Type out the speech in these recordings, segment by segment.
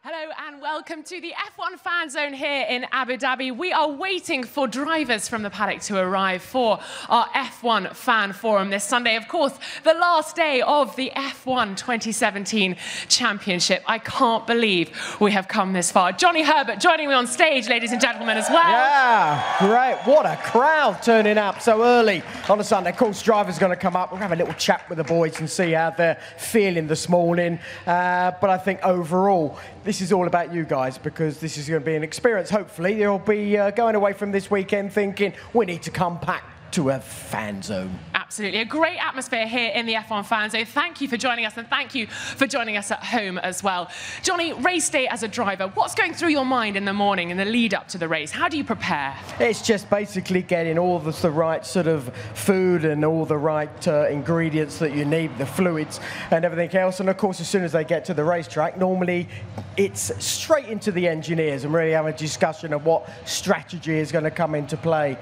Hello and welcome to the F1 Fan Zone here in Abu Dhabi. We are waiting for drivers from the paddock to arrive for our F1 Fan Forum this Sunday. Of course, the last day of the F1 2017 Championship. I can't believe we have come this far. Johnny Herbert joining me on stage, ladies and gentlemen, as well. Yeah, great. What a crowd turning up so early on a Sunday. Of course, drivers going to come up. We'll have a little chat with the boys and see how they're feeling this morning. But I think overall, this is all about you guys, because this is going to be an experience. Hopefully, you'll be going away from this weekend thinking, we need to come back to a fan zone. Absolutely. A great atmosphere here in the F1 Fan Zone. Thank you for joining us, and thank you for joining us at home as well. Johnny, race day as a driver, what's going through your mind in the morning in the lead up to the race? How do you prepare? It's just basically getting all the right sort of food and all the right ingredients that you need, the fluids and everything else. And of course, as soon as they get to the racetrack, normally it's straight into the engineers and really have a discussion of what strategy is going to come into play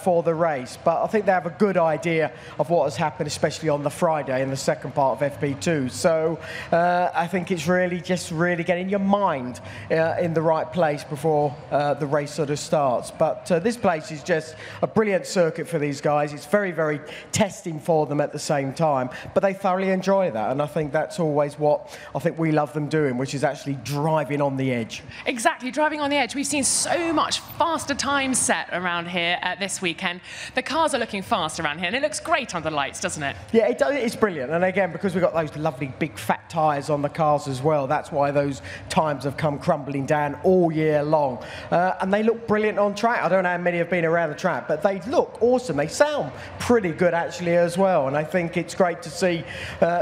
for the race. But I think they have a good idea of what has happened, especially on the Friday in the second part of FP2. So I think it's really just getting your mind in the right place before the race sort of starts. But this place is just a brilliant circuit for these guys. It's very, very testing for them at the same time, but they thoroughly enjoy that. And I think that's always what I think we love them doing, which is actually driving on the edge. Exactly, driving on the edge. We've seen so much faster times set around here this weekend. The cars are looking fast around here, and it looks great under the lights, doesn't it? Yeah, it does. It's brilliant. And again, because we've got those lovely big fat tyres on the cars as well, that's why those times have come crumbling down all year long. And they look brilliant on track. I don't know how many have been around the track, but they look awesome. They sound pretty good actually as well. And I think it's great to see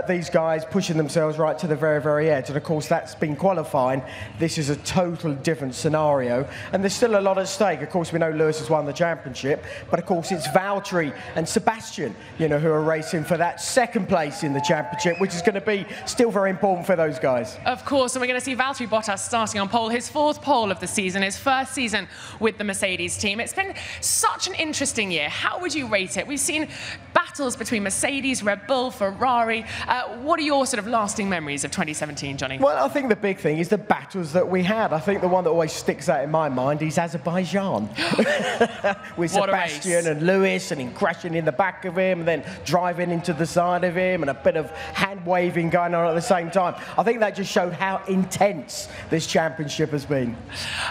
these guys pushing themselves right to the very, very edge. And of course, that's been qualifying. This is a total different scenario. And there's still a lot at stake. Of course, we know Lewis has won the championship, but of course, it's Valtteri and Sebastian, you know, who are racing for that second place in the championship, which is going to be still very important for those guys. Of course, and we're going to see Valtteri Bottas starting on pole, his fourth pole of the season, his first season with the Mercedes team. It's been such an interesting year. How would you rate it? We've seen battles between Mercedes, Red Bull, Ferrari. What are your sort of lasting memories of 2017, Johnny? Well, I think the big thing is the battles that we had. I think the one that always sticks out in my mind is Azerbaijan. With Sebastian and Lewis, and him crashing in the back of him, and then driving into the side of him, and a bit of hand waving going on at the same time. I think that just showed how intense this championship has been.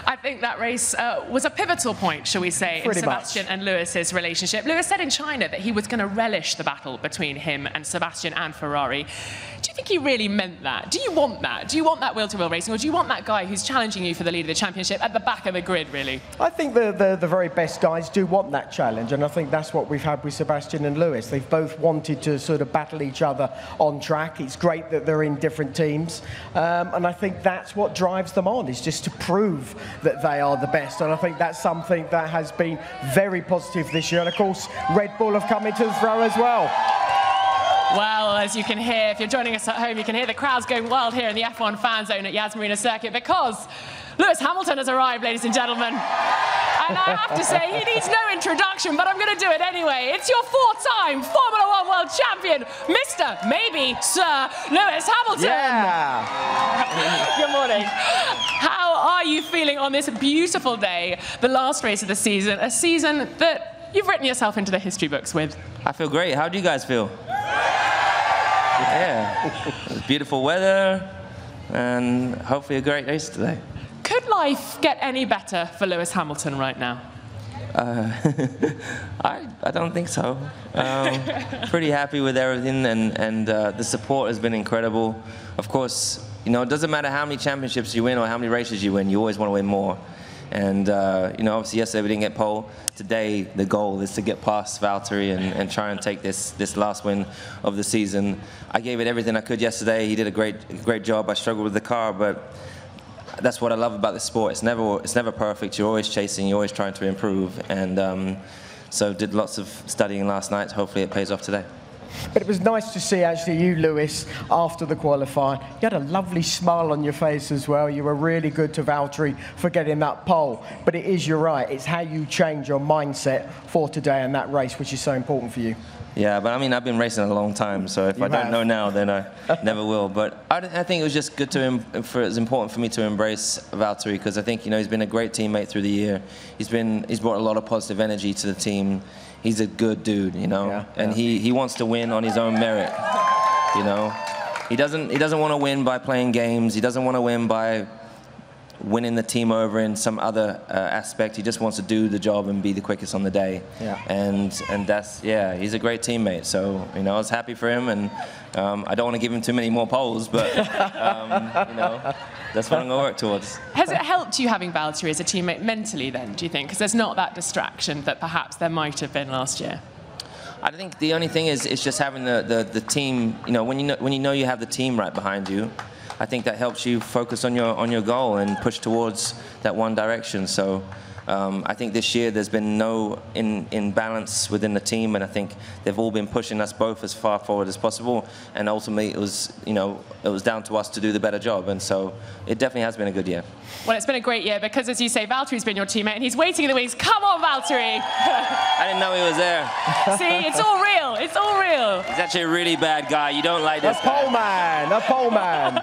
I think that race was a pivotal point, shall we say, in Sebastian and Lewis's relationship. Lewis said in China that he was going to relish the battle between him and Sebastian and Ferrari. Do you think he really meant that? Do you want that? Do you want that wheel-to-wheel racing, or do you want that guy who's challenging you for the lead of the championship at the back of the grid, really? I think the very best guys do want that challenge, and I think that's what we've had with Sebastian and Lewis. They've both wanted to sort of battle each other on track. It's great that they're in different teams, and I think that's what drives them on, is just to prove that they are the best. And I think that's something that has been very positive this year. And of course, Red Bull have come into the throw as well. Well, as you can hear, if you're joining us at home, you can hear the crowds going wild here in the F1 Fan Zone at Yas Marina Circuit, because Lewis Hamilton has arrived, ladies and gentlemen. And I have to say, he needs no introduction, but I'm going to do it anyway. It's your four-time Formula One World Champion, Mr. Maybe Sir Lewis Hamilton. Yeah. Good morning. How are you feeling on this beautiful day, the last race of the season, a season that you've written yourself into the history books with? I feel great. How do you guys feel? Yeah. It's beautiful weather, and hopefully a great race today. Could life get any better for Lewis Hamilton right now? I don't think so. Pretty happy with everything, and the support has been incredible. Of course, you know, it doesn't matter how many championships you win or how many races you win, you always want to win more. And, you know, obviously yesterday we didn't get pole. Today the goal is to get past Valtteri and try and take this last win of the season. I gave it everything I could yesterday. He did a great job. I struggled with the car, but that's what I love about this sport. It's never perfect. You're always chasing. You're always trying to improve. And so did lots of studying last night. Hopefully it pays off today. But it was nice to see actually you, Lewis, after the qualifying. You had a lovely smile on your face as well. You were really good to Valtteri for getting that pole. But it is, you're right, it's how you change your mindset for today and that race, which is so important for you. Yeah, but I mean, I've been racing a long time, so if I don't know now, then I never will. But I think it was just good it's important for me to embrace Valtteri, because I think, he's been a great teammate through the year. He's brought a lot of positive energy to the team. He's a good dude, and he wants to win on his own merit, He doesn't want to win by playing games. He doesn't want to win by winning the team over in some other aspect. He just wants to do the job and be the quickest on the day. Yeah. And that's, he's a great teammate. So, I was happy for him, and I don't want to give him too many more poles, but, that's what I'm going to work towards. Has it helped you having Valtteri as a teammate mentally then, do you think? Because there's not that distraction that perhaps there might have been last year. I think the only thing is just having the team, when you have the team right behind you, I think that helps you focus on your goal and push towards that one direction. So I think this year there's been no imbalance within the team, and I think they've all been pushing us both as far forward as possible. And ultimately, it was down to us to do the better job. And so it definitely has been a good year. Well, it's been a great year because, as you say, Valtteri's been your teammate, and he's waiting in the wings. Come on, Valtteri! I didn't know he was there. See, it's all real. It's all real. He's actually a really bad guy. You don't like this guy. A pole man.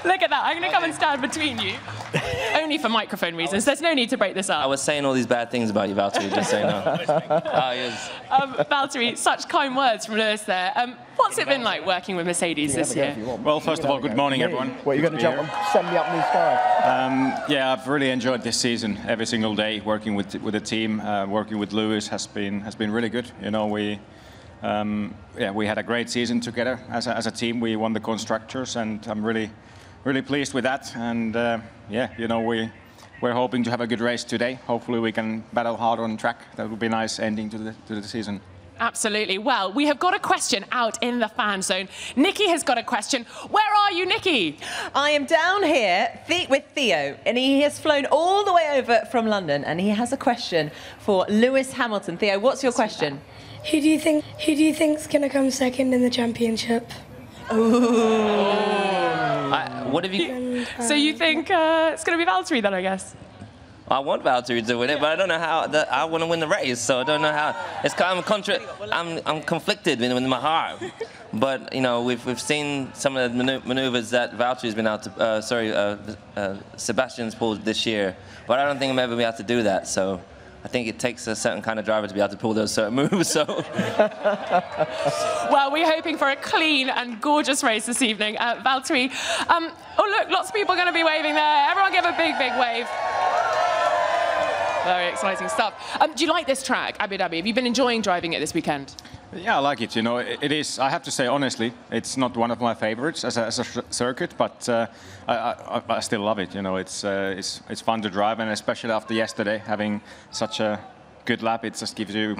Look at that. I'm going to come and stand between you. Only for microphone reasons. There's no need to break this up. I was saying all these bad things about you, Valtteri, just so you know. Valtteri, such kind words from Lewis there. What's it been like working with Mercedes this year? Well, first of all, good morning, everyone. What, you're going to jump and send me up in the sky? Yeah, I've really enjoyed this season. Every single day working with the team, working with Lewis has been really good. We had a great season together as a team. We won the constructors, and I'm really pleased with that. And we're hoping to have a good race today. Hopefully we can battle hard on track. That would be a nice ending to the season. Absolutely. Well, we have got a question out in the fan zone. Nikki has got a question. Where are you, Nikki? I am down here with Theo, and he has flown all the way over from London, and he has a question for Lewis Hamilton. Theo, what's your question? Who do you think's going to come second in the championship? Ooh. What have you? So you think it's going to be Valtteri then, I guess? I want Valtteri to win it, but I don't know how. I want to win the race, so I don't know how. It's kind of I'm conflicted in my heart. But we've seen some of the maneuvers that Valtteri's been out to. Sebastian's pulled this year, but I don't think I'm ever be able to do that. So I think it takes a certain kind of driver to be able to pull those certain moves. So. Well, we're hoping for a clean and gorgeous race this evening. Valtteri, oh look, lots of people are going to be waving there. Everyone give a big, big wave. Very exciting stuff. Do you like this track, Abu Dhabi? Have you been enjoying driving it this weekend? Yeah, I like it. It is. I have to say honestly, it's not one of my favorites as a circuit, but I still love it. It's fun to drive, and especially after yesterday, having such a good lap, it just gives you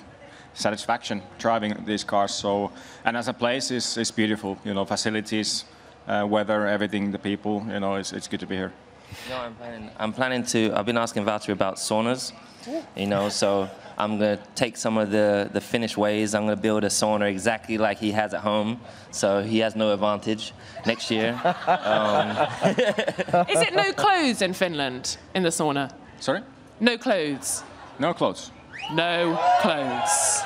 satisfaction driving these cars. So, and as a place, it's beautiful. Facilities, weather, everything, the people. It's good to be here. I'm planning to. I've been asking Valtteri about saunas. So I'm going to take some of the Finnish ways. I'm going to build a sauna exactly like he has at home, so he has no advantage next year. Is it no clothes in Finland in the sauna? Sorry? No clothes. No clothes. No clothes.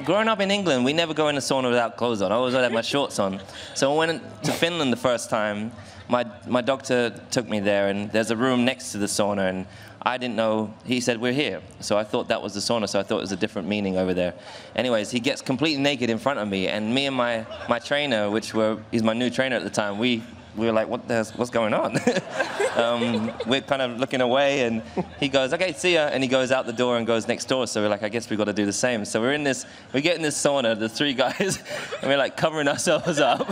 Growing up in England, we never go in the sauna without clothes on. I always had my shorts on. So I went to Finland the first time. My doctor took me there, and there's a room next to the sauna, and I didn't know. He said, we're here. So I thought that was the sauna, so I thought it was a different meaning over there. Anyways, he gets completely naked in front of me, and me and my trainer, he's my new trainer at the time, we were like, what's going on? We're kind of looking away, and he goes, okay, see ya, and he goes out the door and goes next door. So we're like, I guess we've got to do the same. So we get in this sauna, the three guys, and we're like covering ourselves up.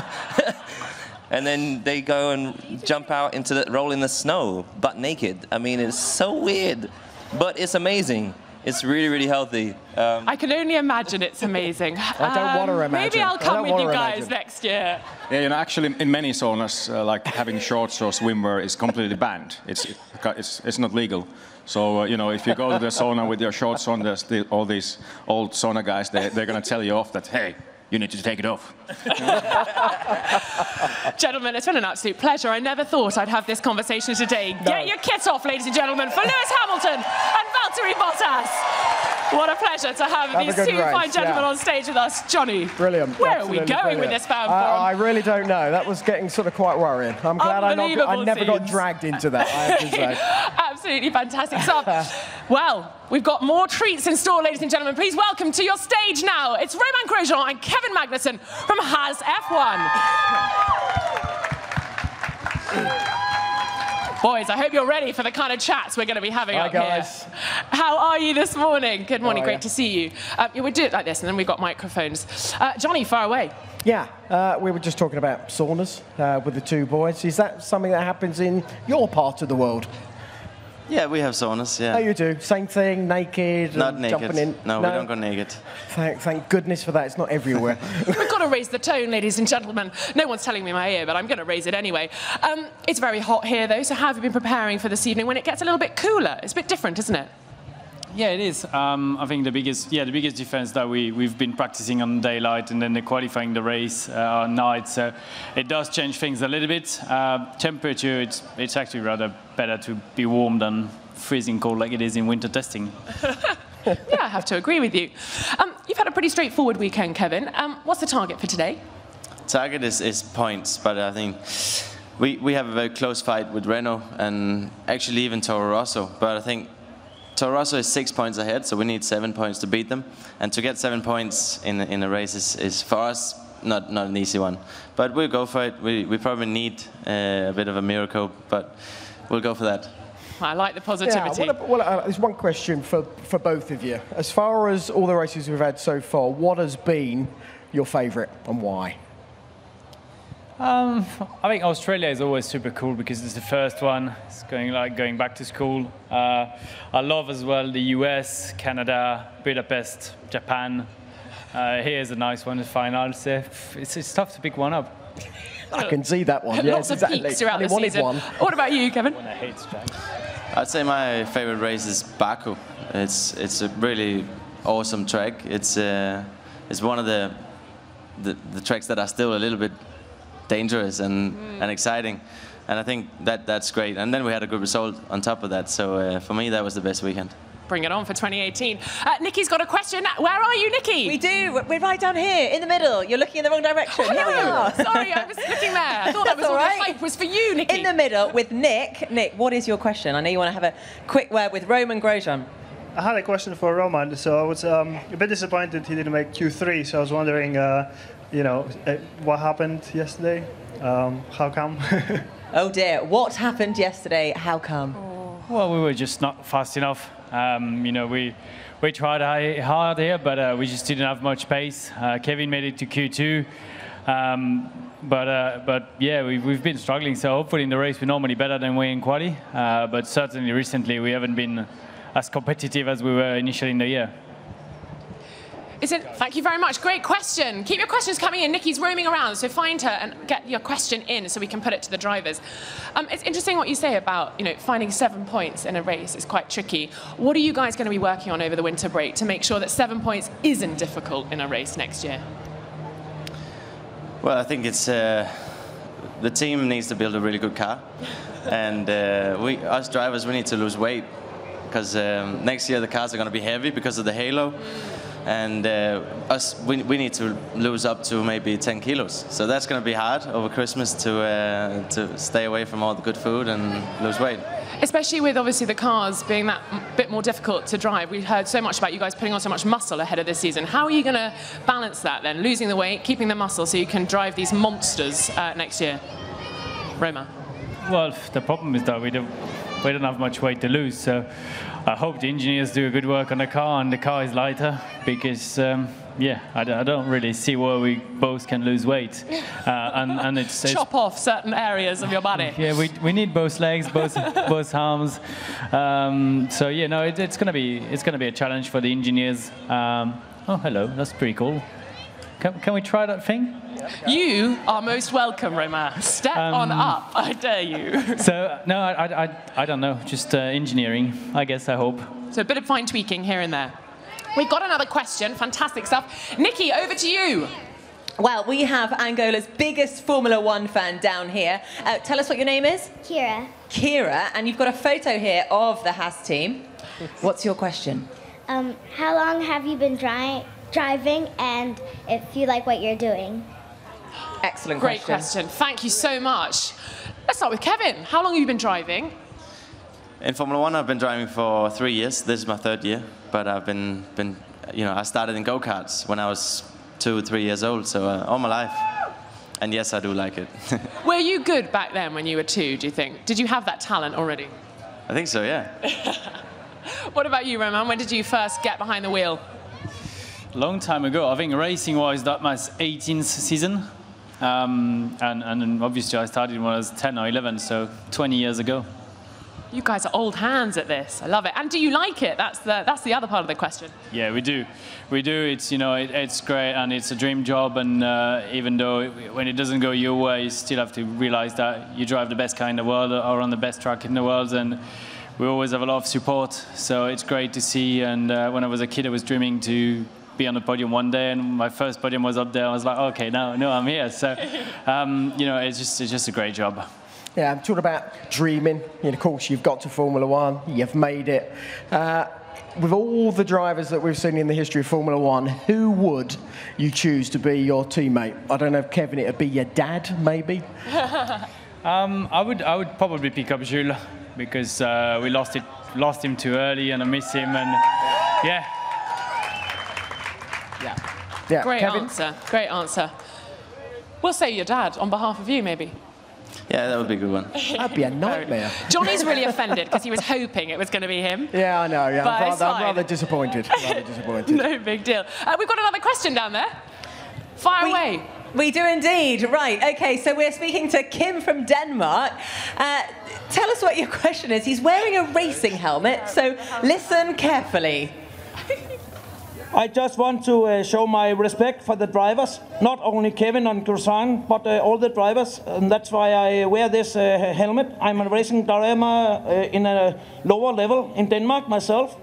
And then they go and jump out roll in the snow, butt naked. I mean, it's so weird, but it's amazing. It's really, really healthy. I can only imagine it's amazing. I don't want to imagine. Maybe I'll come with you guys next year. Yeah, actually, in many saunas, like having shorts or swimwear is completely banned. It's not legal. So, if you go to the sauna with your shorts on, there's all these old sauna guys, they're going to tell you off that, hey, you need to take it off. Gentlemen, it's been an absolute pleasure. I never thought I'd have this conversation today. No. Get your kit off, ladies and gentlemen, for Lewis Hamilton and Valtteri Bottas. What a pleasure to have these two fine gentlemen on stage with us. Johnny, brilliant. Where are we going with this fan forum? I really don't know. That was getting sort of quite worrying. I'm glad I never got dragged into that, I have to say. Absolutely fantastic stuff. Well, we've got more treats in store, ladies and gentlemen. Please welcome to your stage now. It's Romain Grosjean and Kevin Magnussen from Haas F1. Boys, I hope you're ready for the kind of chats we're going to be having up here. How are you this morning? Good morning, great to see you. We'll do it like this, and then we've got microphones. Johnny, far away. Yeah, we were just talking about saunas with the two boys. Is that something that happens in your part of the world? Yeah, we have saunas, yeah. Oh, you do? Same thing, naked? Not naked. Jumping in? No, we don't go naked. Thank goodness for that. It's not everywhere. We've got to raise the tone, ladies and gentlemen. No one's telling me in my ear, but I'm going to raise it anyway. It's very hot here, though, so how have you been preparing for this evening when it gets a little bit cooler? It's a bit different, isn't it? Yeah, it is. I think the biggest difference that we've been practicing on daylight and then the qualifying the race on night. So it does change things a little bit. Temperature, it's actually rather better to be warm than freezing cold like it is in winter testing. Yeah, I have to agree with you. You've had a pretty straightforward weekend, Kevin. What's the target for today? Target is points, but I think we have a very close fight with Renault and actually even Toro Rosso. But I think Toro Rosso is 6 points ahead, so we need 7 points to beat them. And to get 7 points in a race is for us not an easy one. But we'll go for it. We probably need a bit of a miracle, but we'll go for that. I like the positivity. Yeah, there's one question for both of you. As far as all the races we've had so far, what has been your favourite and why? I think Australia is always super cool because it's the first one. It's going back to school. I love as well the US, Canada, Budapest, Japan. Here's a nice one, the final. So it's tough to pick one up. I can see that one. Lots of peaks throughout the season. What about you, Kevin? I'd say my favorite race is Baku. It's a really awesome track. It's one of the tracks that are still a little bit dangerous and exciting, and I think that's great. And then we had a good result on top of that. So for me, that was the best weekend. Bring it on for 2018. Nikki's got a question. Where are you, Nikki? We do. We're right down here in the middle. You're looking in the wrong direction. Oh, no. Sorry, I was looking there. I thought that was all right. The hype was for you, Nikki. In the middle with Nick. Nick, what is your question? I know you want to have a quick word with Romain Grosjean. I had a question for Romain. So I was a bit disappointed he didn't make Q3. So I was wondering, what happened yesterday? How come? Oh dear, what happened yesterday? How come? Well, we were just not fast enough. We tried hard here, but we just didn't have much pace. Kevin made it to Q2, but yeah, we've been struggling. So hopefully in the race we're normally better than we in quali, but certainly recently we haven't been as competitive as we were initially in the year. Thank you very much. Great question. Keep your questions coming in. Nikki's roaming around, so find her and get your question in so we can put it to the drivers. It's interesting what you say about finding 7 points in a race is quite tricky. What are you guys going to be working on over the winter break to make sure that 7 points isn't difficult in a race next year? Well, I think it's the team needs to build a really good car, and us drivers, we need to lose weight because next year the cars are going to be heavy because of the halo. And we need to lose up to maybe 10 kilos. So that's going to be hard over Christmas to stay away from all the good food and lose weight. Especially with obviously the cars being that bit more difficult to drive. We've heard so much about you guys putting on so much muscle ahead of this season. How are you going to balance that then? Losing the weight, keeping the muscle so you can drive these monsters next year? Roma. Well, the problem is that we don't have much weight to lose. So I hope the engineers do a good work on the car and the car is lighter because, yeah, I don't really see where we both can lose weight. And it's chop off certain areas of your body. Yeah, we need both legs, both arms. So yeah, no, it's gonna be a challenge for the engineers. Oh, hello, that's pretty cool. Can we try that thing? You are most welcome, Romain. Step on up, I dare you. So, no, I don't know, just engineering, I guess, I hope. So a bit of fine tweaking here and there. We've got another question, fantastic stuff. Nikki, over to you. Well, we have Angola's biggest Formula One fan down here. Tell us what your name is. Kira. Kira, and you've got a photo here of the Haas team. What's your question? How long have you been driving, and if you like what you're doing? Excellent Great question. Thank you so much. Let's start with Kevin. How long have you been driving? In Formula One, I've been driving for 3 years. This is my 3rd year, but I've been I started in go-karts when I was 2 or 3 years old, so all my life. And yes, I do like it. Were you good back then when you were 2, do you think? Did you have that talent already? I think so, yeah. What about you, Roman? When did you first get behind the wheel? Long time ago. I think racing-wise, that was my 18th season. And obviously I started when I was 10 or 11, so 20 years ago. You guys are old hands at this. I love it. And do you like it? That's the other part of the question. Yeah, we do. We do. It's it's great, and it's a dream job. And even though when it doesn't go your way, you still have to realize that you drive the best car in the world or on the best track in the world. And we always have a lot of support. So it's great to see. And when I was a kid, I was dreaming to be on the podium one day, and my first podium was up there. I was like, okay, now I'm here. So it's just a great job. Yeah, I'm talking about dreaming. Of course, you've got to Formula One. You've made it. With all the drivers that we've seen in the history of Formula One, who would you choose to be your teammate? I don't know, Kevin, it'd be your dad, maybe? I would probably pick up Jules, because we lost him too early, and I miss him. And yeah. Great Kevin? answer. Great answer. We'll say your dad on behalf of you, maybe. Yeah, that would be a good one. That'd be a nightmare. Johnny's really offended because he was hoping it was going to be him. Yeah, I know. Yeah, But I'm rather disappointed. No big deal. We've got another question down there. Fire away. We do indeed. Right. Okay, so we're speaking to Kim from Denmark. Tell us what your question is. He's wearing a racing helmet, so listen carefully. I just want to show my respect for the drivers, not only Kevin and Crowe, but all the drivers, and that's why I wear this helmet. I'm a racing driver in a lower level in Denmark myself,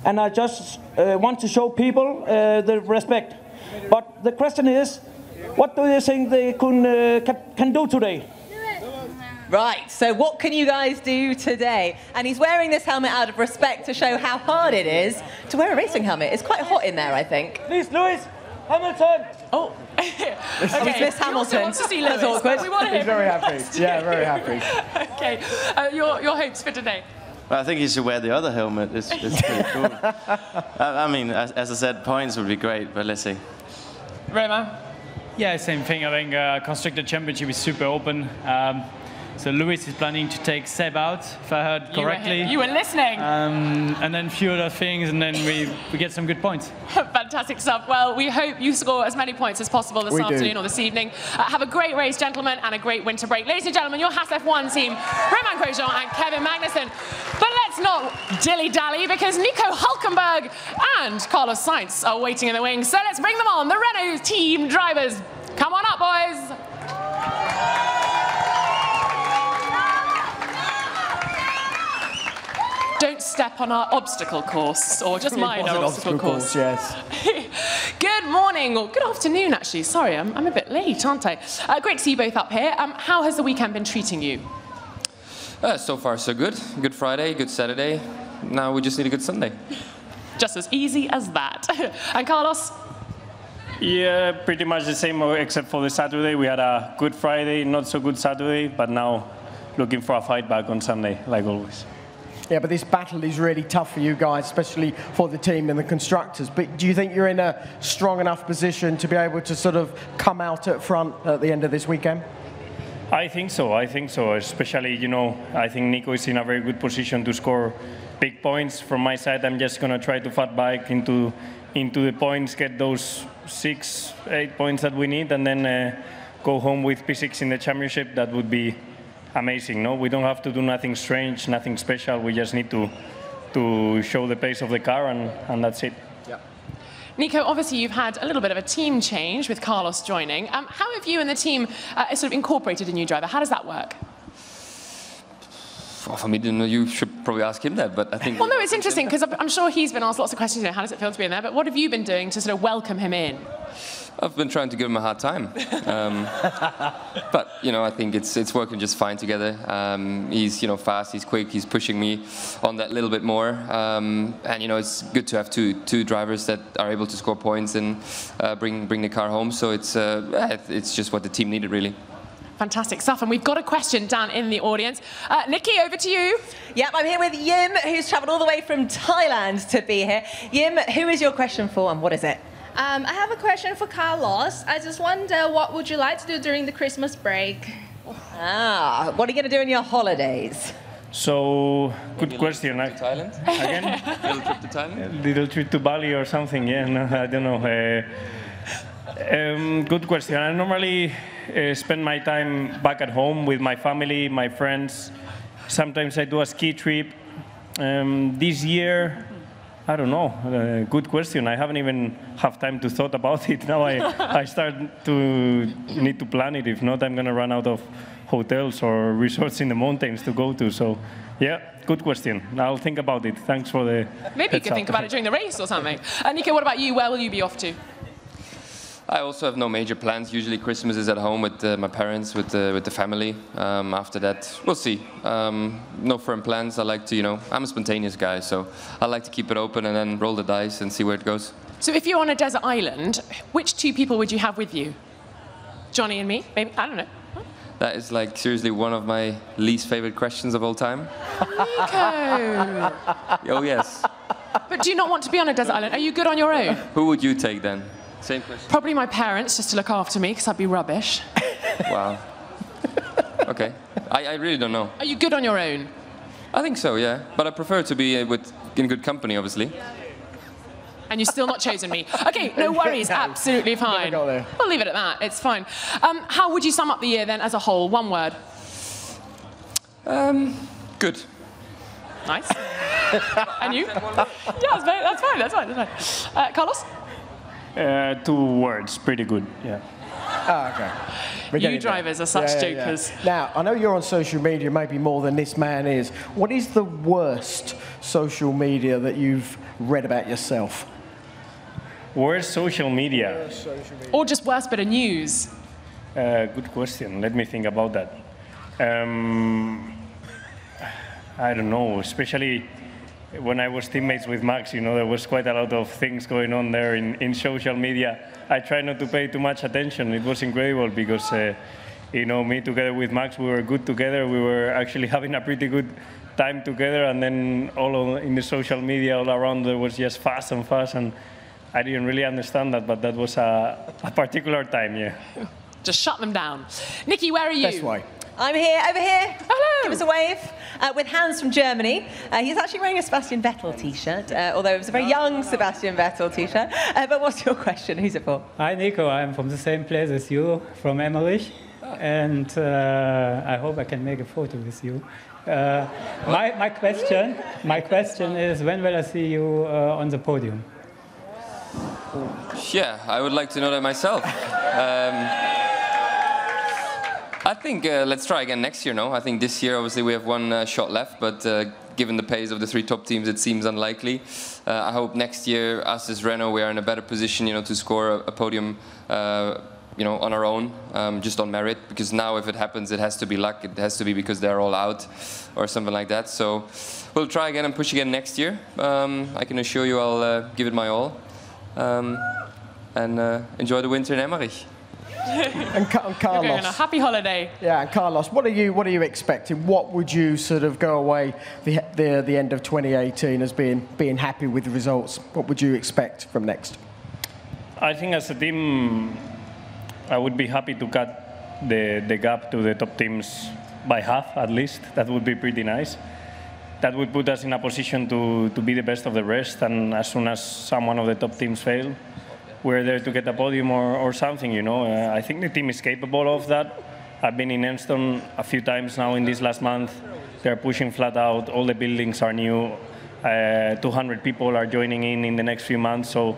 and I just want to show people the respect. But the question is, what do you think they can do today? Right, so what can you guys do today? And he's wearing this helmet out of respect to show how hard it is to wear a racing helmet. It's quite hot in there, I think. Please, Lewis Hamilton. Oh, okay. Miss Hamilton. Wants to see Lewis, That's awkward. we want to hear He's very happy. Yeah, very happy. Okay, your hopes for today? Well, I think he should wear the other helmet. It's pretty cool. I mean, as I said, points would be great, but let's see. Rema? Yeah, same thing. I think Constructor Championship is super open. So Lewis is planning to take Seb out, if I heard correctly. You were listening. And then a few other things, and then we get some good points. Fantastic stuff. Well, we hope you score as many points as possible this afternoon or this evening. Have a great race, gentlemen, and a great winter break. Ladies and gentlemen, your Haas F1 team, Romain Grosjean and Kevin Magnussen. But let's not dilly-dally, because Nico Hülkenberg and Carlos Sainz are waiting in the wings. So let's bring them on, the Renault team drivers. Come on up, boys. Don't step on our obstacle course, or just minor obstacle course. Yes. Good morning, or good afternoon, actually. Sorry, I'm a bit late, aren't I? Great to see you both up here. How has the weekend been treating you? So far, so good. Good Friday, good Saturday. Now we just need a good Sunday. Just as easy as that. And Carlos? Yeah, pretty much the same, except for the Saturday. We had a good Friday, not so good Saturday, but now looking for a fight back on Sunday, like always. Yeah, but this battle is really tough for you guys, especially for the team and the constructors. But do you think you're in a strong enough position to be able to sort of come out at front at the end of this weekend? I think so, especially, I think Nico is in a very good position to score big points. From my side, I'm just going to try to fight back into the points, get those 6-8 points that we need, and then go home with P6 in the championship. That would be amazing. No, we don't have to do nothing strange, nothing special. We just need to show the pace of the car, and that's it. Yeah. Nico, obviously you've had a little bit of a team change with Carlos joining. How have you and the team sort of incorporated a new driver? How does that work? Well, for me, you should probably ask him that, but I think... Well, no, it's interesting, because I'm sure he's been asked lots of questions, how does it feel to be in there, but what have you been doing to sort of welcome him in? I've been trying to give him a hard time, but I think it's working just fine together. He's fast, he's quick, he's pushing me on that little bit more, and it's good to have two drivers that are able to score points and bring the car home. So it's just what the team needed, really. Fantastic stuff. And we've got a question down in the audience. Nikki, over to you. Yep, I'm here with Yim, who's travelled all the way from Thailand to be here. Yim, who is your question for and what is it? I have a question for Carlos. I just wonder, what would you like to do during the Christmas break? What are you going to do in your holidays? So, good question. To Thailand? Again? Little trip to Thailand? Little trip to Bali or something, yeah, no, I don't know. Good question. I normally spend my time back at home with my family, my friends. Sometimes I do a ski trip. This year, I don't know. Good question. I haven't even have time to thought about it. Now I start to need to plan it. If not, I'm going to run out of hotels or resorts in the mountains to go to. So, yeah, good question. I'll think about it. Thanks for the Maybe you could think about it during the race or something. Nico, what about you? Where will you be off to? I also have no major plans. Usually Christmas is at home with my parents, with the family. After that, we'll see. No firm plans. I like to, I'm a spontaneous guy, so I like to keep it open and then roll the dice and see where it goes. So if you're on a desert island, which two people would you have with you? Johnny and me, maybe? I don't know. That is like seriously one of my least favorite questions of all time. Nico! Oh, yes. But do you not want to be on a desert island? Are you good on your own? Who would you take then? Same question. Probably my parents, just to look after me, because I'd be rubbish. Wow. Okay. I really don't know. Are you good on your own? I think so, yeah. But I prefer to be in good company, obviously. And you've still not chosen me. Okay, no worries, absolutely fine. We'll leave it at that, it's fine. How would you sum up the year then as a whole? One word. Good. Nice. And you? Yeah, that's fine. Carlos? 2 words, pretty good, yeah. Okay. You drivers are such jokers. Yeah. Now, I know you're on social media maybe more than this man is. What is the worst social media that you've read about yourself? Worst social media? Or just worst bit of news? Good question. Let me think about that. I don't know, especially when I was teammates with Max, there was quite a lot of things going on there in social media. I tried not to pay too much attention. It was incredible because, me together with Max, we were good together. We were actually having a pretty good time together. And then in the social media all around, there was just fast. And I didn't really understand that, but that was a particular time, yeah. Just shut them down. Nikki, where are you? This way. I'm here, over here. Hello. Give us a wave. With Hans from Germany. He's actually wearing a Sebastian Vettel T-shirt, although it was a very young Sebastian Vettel T-shirt. But what's your question? Who's it for? Hi, Nico. I'm from the same place as you, from Emmerich. And I hope I can make a photo with you. My question is, when will I see you on the podium? Yeah, I would like to know that myself. I think let's try again next year, no? I think this year, obviously, we have one shot left, but given the pace of the 3 top teams, it seems unlikely. I hope next year, us as Renault, we are in a better position, to score a podium, on our own, just on merit. Because now, if it happens, it has to be luck. It has to be because they're all out or something like that. So we'll try again and push again next year. I can assure you I'll give it my all. And enjoy the winter in Emmerich. And Carlos, you're going on a happy holiday. Yeah, and Carlos, what are you expecting? What would you sort of go away the end of 2018 as being happy with the results? What would you expect from next? I think as a team, I would be happy to cut the gap to the top teams by half at least. That would be pretty nice. That would put us in a position to be the best of the rest, and as soon as someone of the top teams fail, we're there to get a podium or something, I think the team is capable of that. I've been in Enston a few times now in this last month. They're pushing flat out. All the buildings are new. 200 people are joining in the next few months. So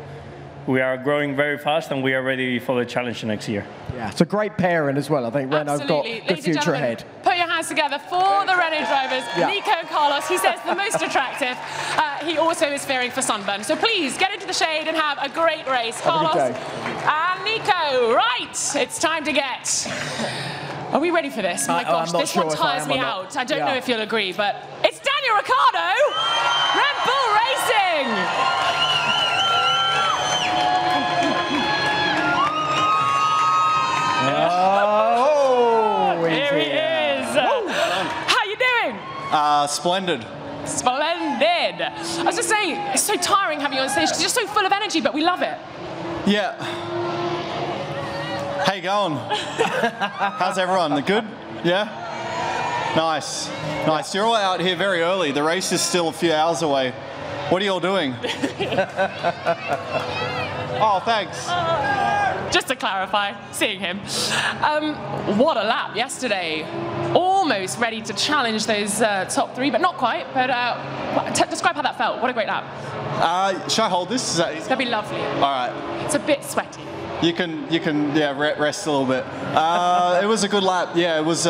we are growing very fast, and we are ready for the challenge next year. Yeah, it's a great pairing as well. I think Renault's got the future ahead. Put your hands together for the Renault drivers, Nico and Carlos. He says the most attractive. He also is fearing for sunburn. So please get into the shade and have a great race. Carlos and Nico. Nico. Right, it's time to get... Are we ready for this? My gosh, this one tires me out. I don't know if you'll agree, but it's Daniel Ricciardo, Red Bull Racing. Oh, here he is. How you doing? Splendid. Splendid. I was just saying, it's so tiring having you on stage because you're so full of energy, but we love it. Yeah. How you going? How's everyone? Good? Yeah? Nice. Nice. You're all out here very early. The race is still a few hours away. What are you all doing? Oh, thanks. Just to clarify, seeing him. What a lap yesterday. Almost ready to challenge those top three, but not quite. But describe how that felt. What a great lap. Should I hold this? Is that easy? That'd be lovely. All right. It's a bit sweaty. You can rest a little bit. It was a good lap. Yeah, it was.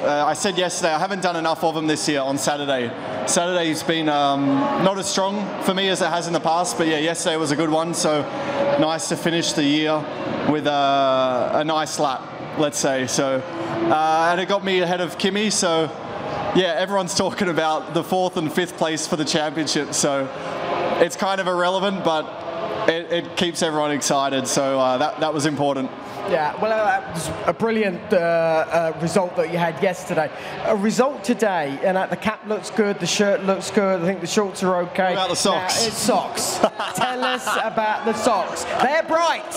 I said yesterday I haven't done enough of them this year on Saturday. Saturday's been not as strong for me as it has in the past, but yeah, yesterday was a good one. So nice to finish the year with a nice lap, let's say. So and it got me ahead of Kimi. So yeah, everyone's talking about the 4th and 5th place for the championship. So it's kind of irrelevant, but it keeps everyone excited. So that was important. Yeah, well, that was a brilliant result that you had yesterday. A result today, and the cap looks good, the shirt looks good, I think the shorts are okay. What about the socks? Now, it's socks. Tell us about the socks. They're bright,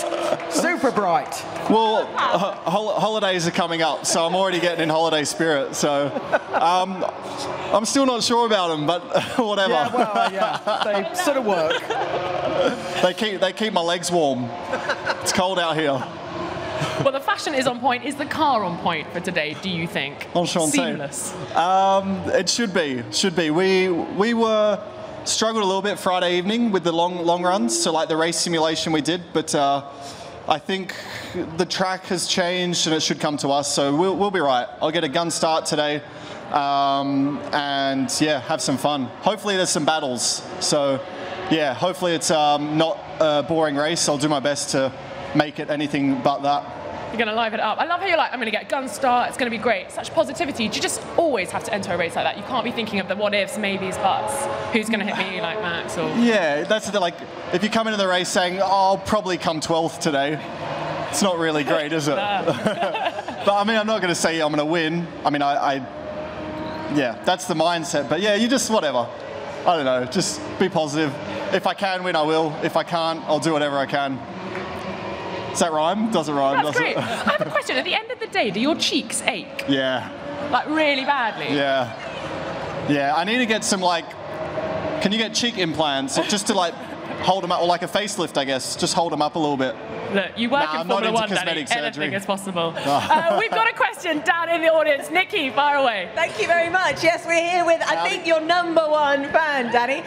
super bright. Well, holidays are coming up, so I'm already getting in holiday spirit. So I'm still not sure about them, but whatever. Yeah, well, yeah, they sort of work. They keep my legs warm. It's cold out here. Well, the fashion is on point. Is the car on point for today, do you think? Seamless. It should be. We were struggled a little bit Friday evening with the long runs, so like the race simulation we did, but I think the track has changed and it should come to us, so we'll be right. I'll get a gun start today, and yeah, have some fun. Hopefully there's some battles, so yeah, hopefully it's not a boring race. I'll do my best to make it anything but that. You're going to live it up. I love how you're like, I'm going to get a gun start, it's going to be great. Such positivity. Do you just always have to enter a race like that? You can't be thinking of the what ifs, maybes, buts. Who's going to hit me like Max? Or... Yeah, that's the, like, if you come into the race saying, oh, I'll probably come 12th today, it's not really great, is it? But I mean, I'm not going to say I'm going to win. I mean, yeah, that's the mindset. But yeah, you just, whatever. I don't know, just be positive. If I can win, I will. If I can't, I'll do whatever I can. Does that rhyme? Doesn't rhyme, That's does great. it? I have a question. At the end of the day, do your cheeks ache? Yeah. Like really badly? Yeah. Yeah, I need to get some like, can you get cheek implants just to like hold them up, or like a facelift, I guess, just hold them up a little bit. Look, you work in Formula One, Danny. Anything is possible. We've got a question down in the audience. Nikki, fire away. Thank you very much. Yes, we're here with, I think, your #1 fan, Danny,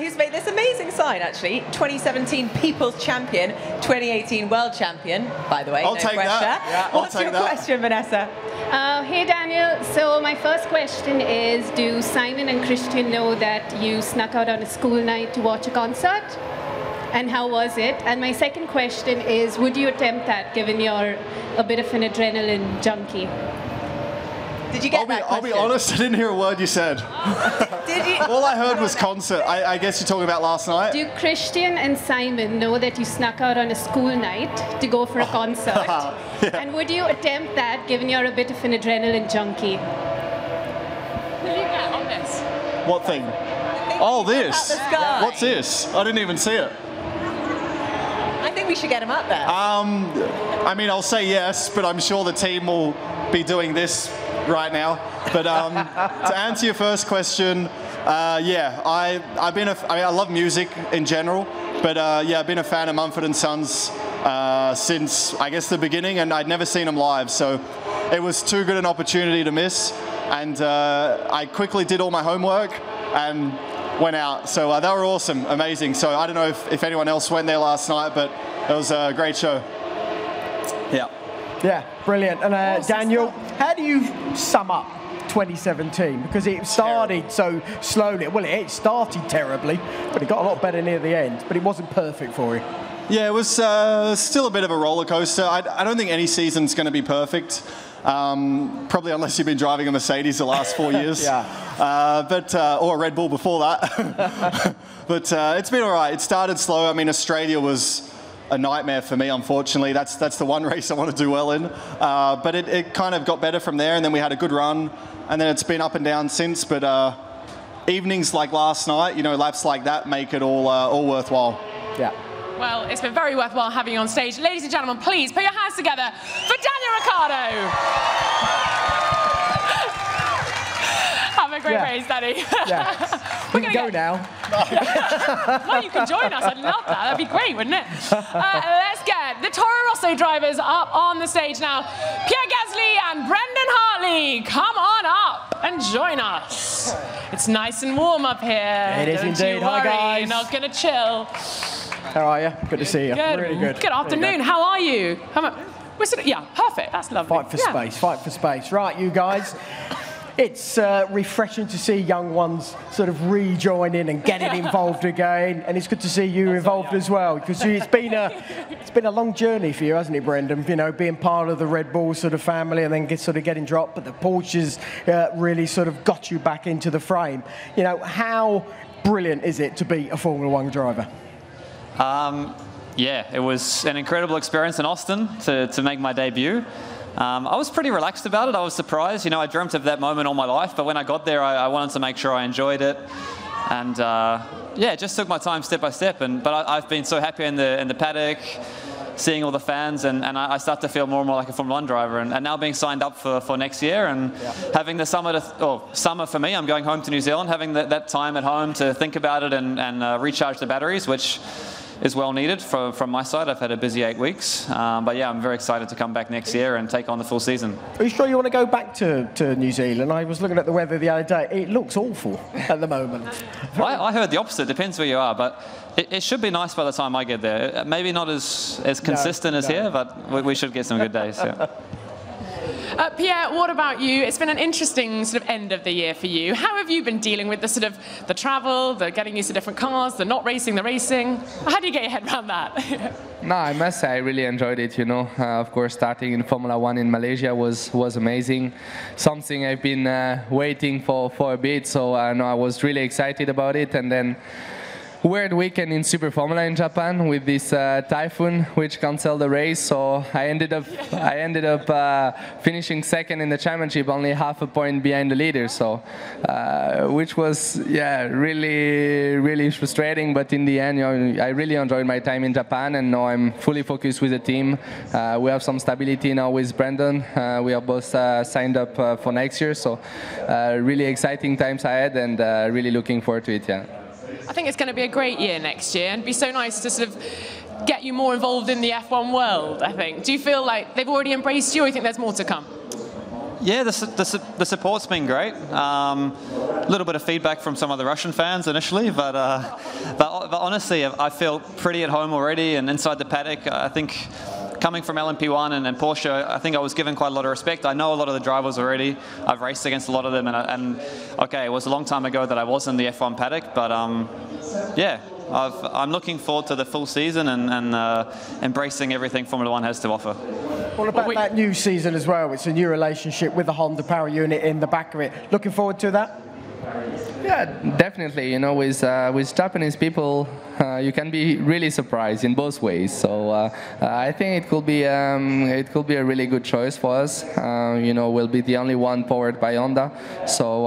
who's made this amazing sign, actually. 2017 People's Champion, 2018 World Champion, by the way. I'll take pressure. that. Yeah, What's your question, Vanessa? Hey, Daniel. So my first question is, do Simon and Christian know that you snuck out on a school night to watch a concert? And how was it? And my second question is, would you attempt that, given you're a bit of an adrenaline junkie? Did you get that question? I'll be honest, I didn't hear a word you said. Did you? All I heard was concert. I guess you're talking about last night? Do Christian and Simon know that you snuck out on a school night to go for a concert? Yeah. And would you attempt that, given you're a bit of an adrenaline junkie? Will you get on this? What thing? Oh, this. The sky. What's this? I didn't even see it. I think we should get him up there. I mean, I'll say yes, but I'm sure the team will be doing this right now. But to answer your first question, yeah, I love music in general, but yeah, I've been a fan of Mumford & Sons since, I guess, the beginning, and I'd never seen them live, so it was too good an opportunity to miss, and I quickly did all my homework and went out. So they were awesome, amazing. So I don't know if anyone else went there last night, but it was a great show. Yeah. Yeah, brilliant. And Daniel, how do you sum up 2017? Because it started so slowly. Well, it started terribly, but it got a lot better near the end. But it wasn't perfect for you. Yeah, it was still a bit of a roller coaster. I don't think any season's going to be perfect. Probably unless you've been driving a Mercedes the last 4 years. Yeah. Or a Red Bull before that. But it's been all right. It started slow. I mean, Australia was a nightmare for me, unfortunately. That's the one race I want to do well in. But it kind of got better from there, and then we had a good run, and then it's been up and down since. But evenings like last night, you know, laps like that make it all worthwhile. Yeah. Well, it's been very worthwhile having you on stage. Ladies and gentlemen, please put your hands together for Daniel Ricciardo. Have a great race, Danny. Yeah. We can go now. Well, you can join us. I'd love that. That'd be great, wouldn't it? Let's get the Toro Rosso drivers up on the stage now. Pierre Gasly and Brendan Hartley, come on up and join us. It's nice and warm up here. It is indeed. Hi, guys. You're not going to chill. How are you? Good to see you. Good. Really good. Good afternoon. How are you? Yeah, perfect. That's lovely. Fight for space. Fight for space. Right, you guys. It's refreshing to see young ones sort of rejoining and getting involved again, and it's good to see you involved as well, because it's been a long journey for you, hasn't it, Brendan? You know, being part of the Red Bull sort of family and then sort of getting dropped, but the Porsches really sort of got you back into the frame. You know, how brilliant is it to be a Formula One driver? Yeah, it was an incredible experience in Austin to make my debut. I was pretty relaxed about it. I was surprised. You know, I dreamt of that moment all my life, but when I got there, I wanted to make sure I enjoyed it. And yeah, it just took my time step by step. But I've been so happy in the paddock, seeing all the fans, and I start to feel more and more like a Formula 1 driver. And now being signed up for next year and having the summer for me, I'm going home to New Zealand, having that time at home to think about it and recharge the batteries, which is well needed from my side. I've had a busy 8 weeks, but yeah, I'm very excited to come back next year and take on the full season. Are you sure you want to go back to New Zealand? I was looking at the weather the other day. It looks awful at the moment. I heard the opposite. Depends where you are, but it should be nice by the time I get there. Maybe not as consistent as here, but we should get some good days. Yeah. Pierre, what about you? It's been an interesting sort of end of the year for you. How have you been dealing with the travel, the getting used to different cars, the not racing, the racing? How do you get your head around that? No, I must say I really enjoyed it, you know. Of course, starting in Formula 1 in Malaysia was amazing. Something I've been waiting for a bit, so no, I was really excited about it. And then weird weekend in Super Formula in Japan with this typhoon which canceled the race, so I ended up finishing second in the championship, only half a point behind the leader, so which was really frustrating, but in the end, you know, I really enjoyed my time in Japan, and now I'm fully focused with the team. We have some stability now with Brendan. We are both signed up for next year, so really exciting times ahead, and really looking forward to it. Yeah. I think it's going to be a great year next year, and it'd be so nice to sort of get you more involved in the F1 world, I think. Do you feel like they've already embraced you, or do you think there's more to come? Yeah, the support's been great. A little bit of feedback from some of the Russian fans initially, but honestly, I feel pretty at home already, and inside the paddock, I think coming from LMP1 and Porsche, I think I was given quite a lot of respect. I know a lot of the drivers already. I've raced against a lot of them, and okay, it was a long time ago that I was in the F1 paddock, but yeah, I'm looking forward to the full season and embracing everything Formula 1 has to offer. What about that new season as well? It's a new relationship with the Honda power unit in the back of it. Looking forward to that? Yeah, definitely. You know, with Japanese people, you can be really surprised in both ways. So I think it could be a really good choice for us. You know, we'll be the only one powered by Honda. So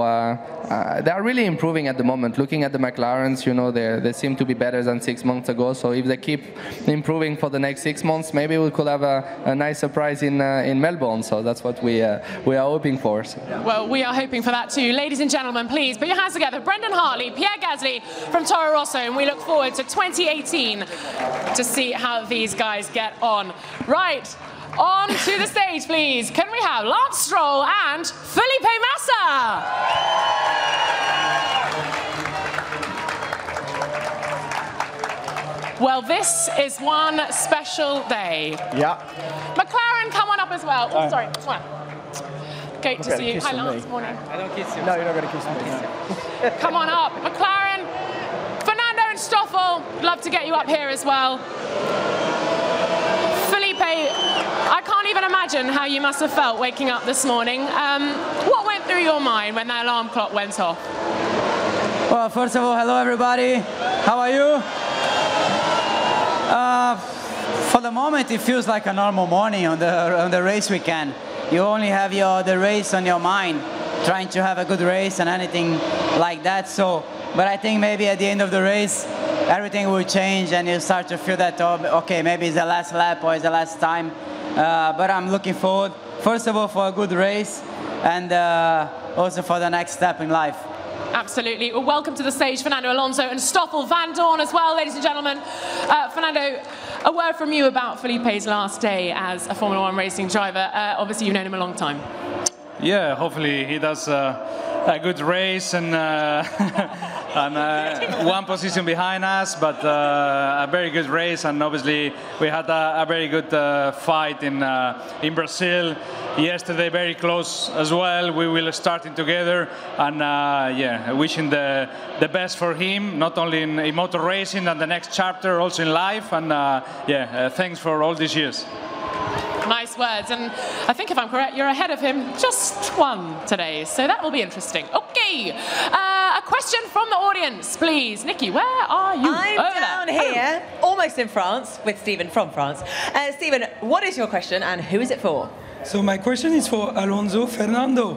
they are really improving at the moment. Looking at the McLarens, you know, they seem to be better than 6 months ago. So if they keep improving for the next 6 months, maybe we could have a nice surprise in Melbourne. So that's what we are hoping for. So. Well, we are hoping for that too. Ladies and gentlemen, please put your hands together. Brendan Hartley, Pierre Gasly from Toro Rosso, and we look forward to 2018 to see how these guys get on. Right, on to the stage, please. Can we have Lance Stroll and Felipe Massa? Well, this is one special day. Yeah. McLaren, come on up as well. Oh, sorry. Great to see you. Hi, Lance. Morning. I don't kiss you. No, you're not going to kiss me. Come on up. McLaren, Fernando and Stoffel, love to get you up here as well. Felipe, I can't even imagine how you must have felt waking up this morning. What went through your mind when that alarm clock went off? Well, first of all, hello everybody. How are you? For the moment, it feels like a normal morning on the race weekend. You only have the race on your mind, trying to have a good race and anything like that. So, but I think maybe at the end of the race, everything will change and you start to feel that, oh, okay, maybe it's the last lap or it's the last time. But I'm looking forward, first of all, for a good race and also for the next step in life. Absolutely. Well, welcome to the stage, Fernando Alonso and Stoffel Van Dorn as well, ladies and gentlemen. Fernando, a word from you about Felipe's last day as a Formula One racing driver. Obviously, you've known him a long time. Yeah, hopefully he does a good race and, one position behind us, but a very good race. And obviously we had a very good fight in Brazil yesterday, very close as well. We will starting together, and yeah, wishing the best for him, not only in motor racing and the next chapter, also in life. And yeah, thanks for all these years. Nice words, and I think if I'm correct, you're ahead of him just one today, so that will be interesting. Okay, a question from the audience, please. Nikki, where are you? I'm down here, almost in France, with Stephen from France. Stephen, what is your question and who is it for? So my question is for Alonso. Fernando,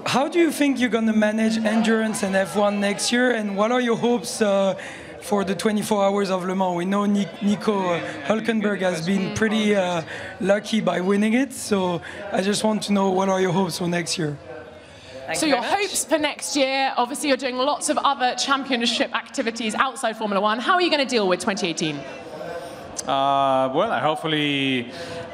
how do you think you're going to manage endurance and F1 next year, and what are your hopes for the 24 hours of Le Mans? We know Nico Hülkenberg has been pretty lucky by winning it, so I just want to know what are your hopes for next year? So your hopes for next year, obviously you're doing lots of other championship activities outside Formula One. How are you going to deal with 2018? Well, hopefully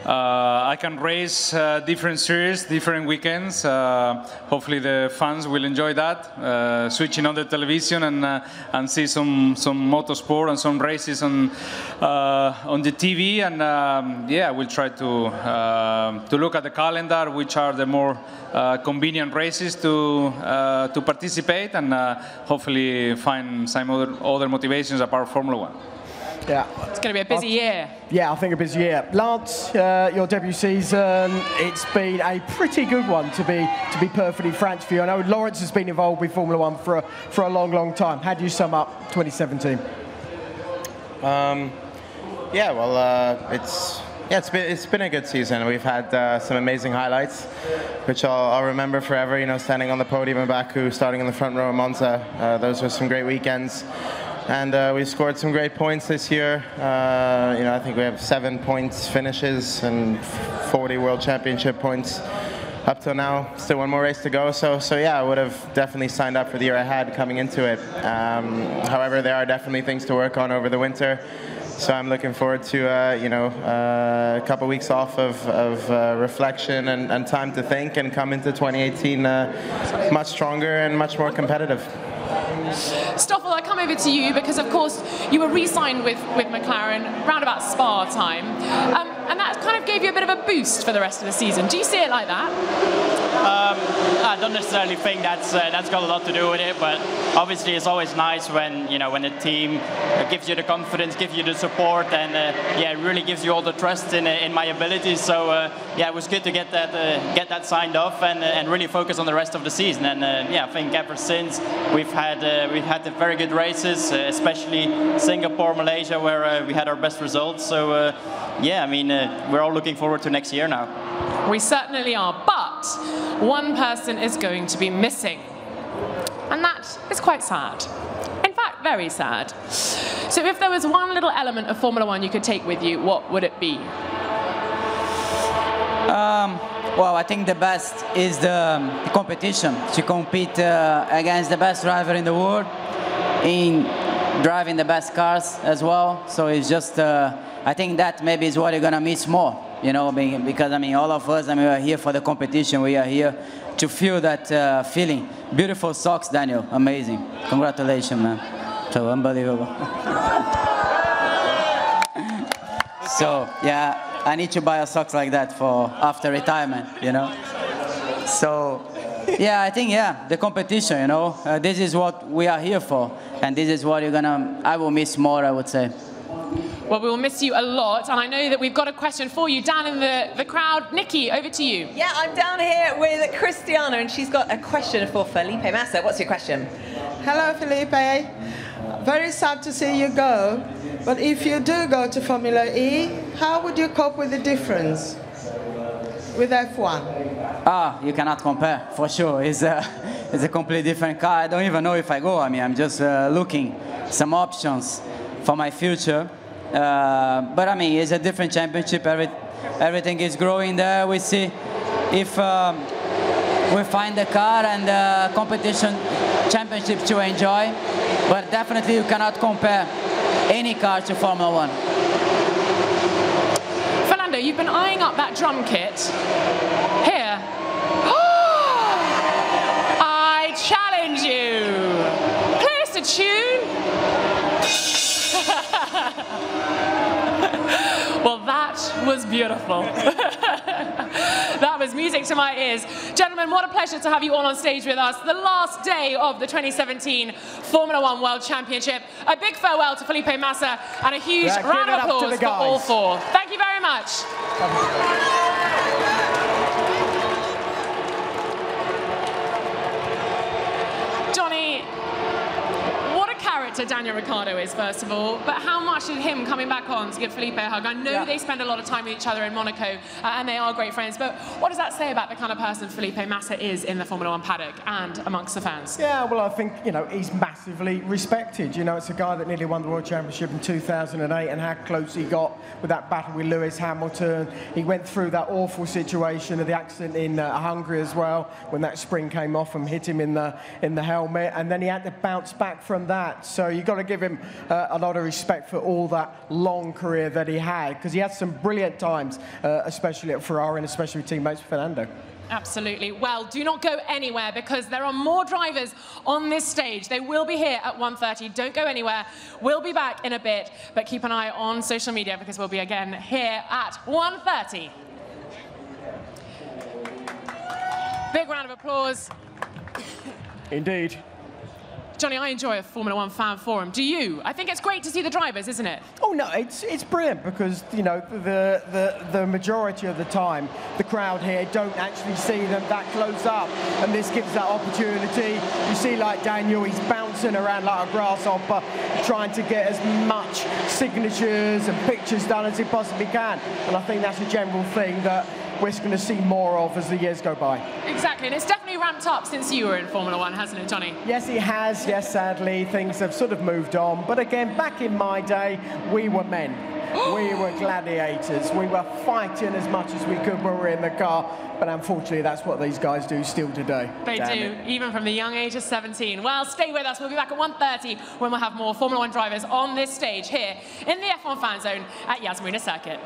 I can race different series, different weekends. Hopefully the fans will enjoy that. Switching on the television and see some motorsport and some races on the TV. And yeah, we'll try to look at the calendar, which are the more convenient races to participate, and hopefully find some other motivations apart from Formula One. Yeah. It's going to be a busy year. Yeah, I think a busy year. Lance, your debut season, it's been a pretty good one, to be perfectly frank for you. I know Lawrence has been involved with Formula One for a long, long time. How do you sum up 2017? Yeah, well, it's been a good season. We've had some amazing highlights, which I'll remember forever. You know, standing on the podium in Baku, starting in the front row in Monza. Those were some great weekends. And we've scored some great points this year. You know, I think we have 7 points finishes and 40 World Championship points up till now. Still one more race to go. So yeah, I would have definitely signed up for the year I had coming into it. However, there are definitely things to work on over the winter. So I'm looking forward to you know, a couple weeks off of reflection and time to think, and come into 2018 much stronger and much more competitive. Stoffel, I come over to you because, of course, you were re-signed with McLaren round about Spa time, and that kind of gave you a bit of a boost for the rest of the season. Do you see it like that? I don't necessarily think that's got a lot to do with it, but obviously it's always nice when when a team gives you the confidence, gives you the support, and yeah, it really gives you all the trust in my abilities. So yeah, it was good to get that signed off and really focus on the rest of the season. And yeah, I think ever since we've had the very good races, especially Singapore, Malaysia, where we had our best results. So yeah, I mean, we're all looking forward to next year now. We certainly are, but one person is going to be missing, and that is quite sad. In fact, very sad. So if there was one little element of Formula One you could take with you, what would it be? Well, I think the best is the competition, to compete against the best driver in the world, in driving the best cars as well. So it's just, I think that maybe is what you're going to miss more, you know, because, I mean, all of us, I mean, we are here for the competition. We are here to feel that feeling. Beautiful socks, Daniel. Amazing. Congratulations, man. So unbelievable. So, yeah. I need to buy a socks like that for after retirement, you know. So, yeah, I think, the competition, you know, this is what we are here for, and this is what I will miss more, I would say. Well, we will miss you a lot, and I know that we've got a question for you down in the crowd. Nikki, over to you. Yeah, I'm down here with Cristiano, and she's got a question for Felipe Massa. What's your question? Hello, Felipe. Very sad to see you go, but if you do go to Formula E, how would you cope with the difference with F1? You cannot compare, for sure. It's a completely different car. I don't even know if I go. I mean, I'm just looking some options for my future. But I mean, it's a different championship. Everything is growing there. We see if we find the car and the competition championship to enjoy. But definitely you cannot compare any car to Formula 1. Fernando, you've been eyeing up that drum kit. Here. I challenge you. Play us a tune. Well, that was beautiful. That was music to my ears. Gentlemen, what a pleasure to have you all on stage with us. The last day of the 2017 Formula 1 World Championship. A big farewell to Felipe Massa and a huge round of applause for all four. Thank you very much. Johnny, what a character Daniel Ricciardo is, first of all, but how much of him coming back on to give Felipe a hug? I know they spend a lot of time with each other in Monaco, and they are great friends, but what does that say about the kind of person Felipe Massa is in the Formula 1 paddock and amongst the fans? Yeah, well, I think, you know, he's massively respected. You know, it's a guy that nearly won the World Championship in 2008, and how close he got with that battle with Lewis Hamilton. He went through that awful situation of the accident in Hungary as well, when that spring came off and hit him in the helmet, and then he had to bounce back from that. So you've got to give him a lot of respect for all that long career that he had, because he had some brilliant times, especially at Ferrari and especially with teammates Fernando. Absolutely. Well, do not go anywhere, because there are more drivers on this stage. They will be here at 1:30. Don't go anywhere. We'll be back in a bit, but keep an eye on social media, because we'll be again here at 1:30. Big round of applause. Indeed. Johnny, I enjoy a Formula 1 fan forum. Do you? I think it's great to see the drivers, isn't it? Oh no, it's brilliant, because you know the majority of the time the crowd here don't actually see them that close up, and this gives that opportunity. You see, like Daniel, he's bouncing around like a grasshopper, trying to get as much signatures and pictures done as he possibly can, and I think that's a general thing that we're going to see more of as the years go by. Exactly, and it's definitely ramped up since you were in Formula 1, hasn't it, Johnny? Yes, it has. Yes, sadly, things have sort of moved on. But again, back in my day, we were men. We were gladiators. We were fighting as much as we could when we were in the car. But unfortunately, that's what these guys do still today. They do, even from the young age of 17. Well, stay with us. We'll be back at 1:30 when we'll have more Formula 1 drivers on this stage here in the F1 Fan Zone at Yas Marina Circuit.